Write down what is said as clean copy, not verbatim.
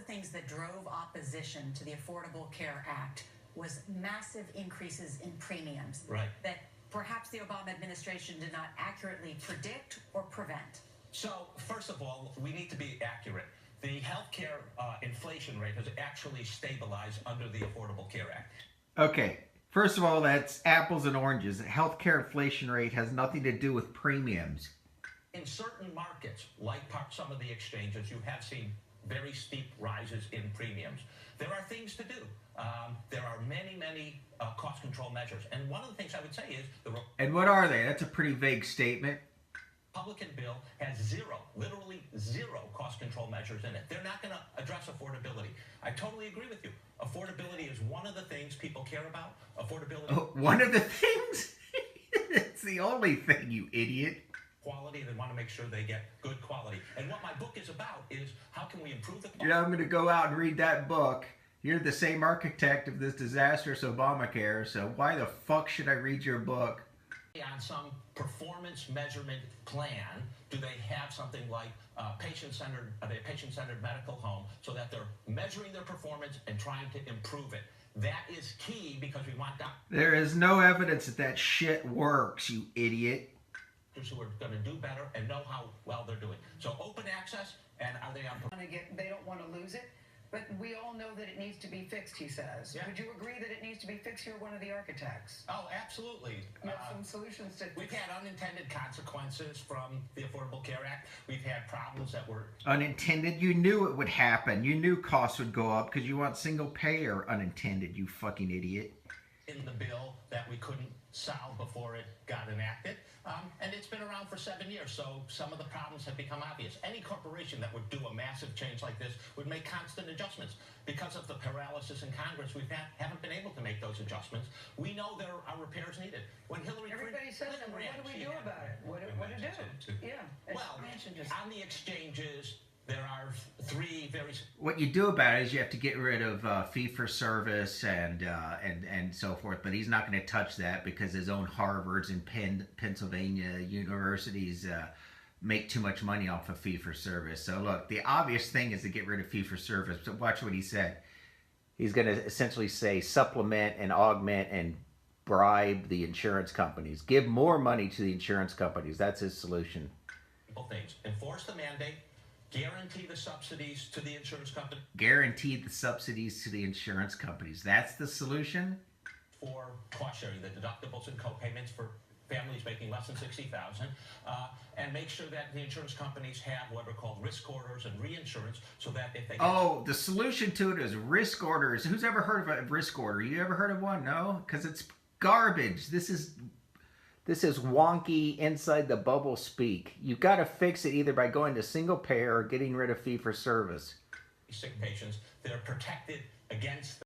things that drove opposition to the Affordable Care Act was massive increases in premiums. Right. That perhaps the Obama administration did not accurately predict or prevent. So, first of all, we need to be accurate. The healthcare inflation rate has actually stabilized under the Affordable Care Act. Okay, first of all, that's apples and oranges. The healthcare inflation rate has nothing to do with premiums. In certain markets, like some of the exchanges, you have seen very steep rises in premiums. There are things to do. There are many cost control measures. And one of the things I would say is And what are they? That's a pretty vague statement. Republican bill has literally zero cost control measures in it. They're not going to address affordability. I totally agree with you. Affordability is one of the things people care about. Affordability. Oh, one of the things? It's the only thing, you idiot. Quality, they want to make sure they get good quality. And what my book is about is how can we improve the quality. Yeah, I'm going to go out and read that book. You're the same architect of this disastrous Obamacare, so why the fuck should I read your book? On some performance measurement plan, do they have something like patient-centered medical home so that they're measuring their performance and trying to improve it? That is key because we want doctors. There is no evidence that that shit works, you idiot. Who are going to do better and know how well they're doing. So open access, and are they on? They don't want to lose it, but we all know that it needs to be fixed, he says. Yeah. Would you agree that it needs to be fixed? You're one of the architects. Oh, absolutely. You have some solutions to. We've had unintended consequences from the Affordable Care Act. We've had problems that were unintended. You knew it would happen. You knew costs would go up because you want single payer. Unintended, you fucking idiot. In the bill that we couldn't solve before it got enacted. And it's been around for 7 years, so some of the problems have become obvious. Any corporation that would do a massive change like this would make constant adjustments. Because of the paralysis in Congress, we haven't been able to make those adjustments. We know there are repairs needed. When Everybody says that. What do we do about it? What do we do? Yeah. Well, on the exchanges, there are three very. What you do about it is you have to get rid of fee-for-service and so forth. But he's not going to touch that because his own Harvards and Pennsylvania universities make too much money off of fee-for-service. So look, the obvious thing is to get rid of fee-for-service. But watch what he said. He's going to essentially say supplement and augment and bribe the insurance companies. Give more money to the insurance companies. That's his solution. Things. Enforce the mandate. Guarantee the subsidies to the insurance company. Guarantee the subsidies to the insurance companies. That's the solution? For cost sharing, the deductibles and co-payments for families making less than $60,000, and make sure that the insurance companies have what are called risk orders and reinsurance so that if they get... the solution to it is risk orders. Who's ever heard of a risk order? You ever heard of one? No? Because it's garbage. This is wonky inside the bubble speak. You've got to fix it either by going to single payer or getting rid of fee for service. Sick patients that are protected against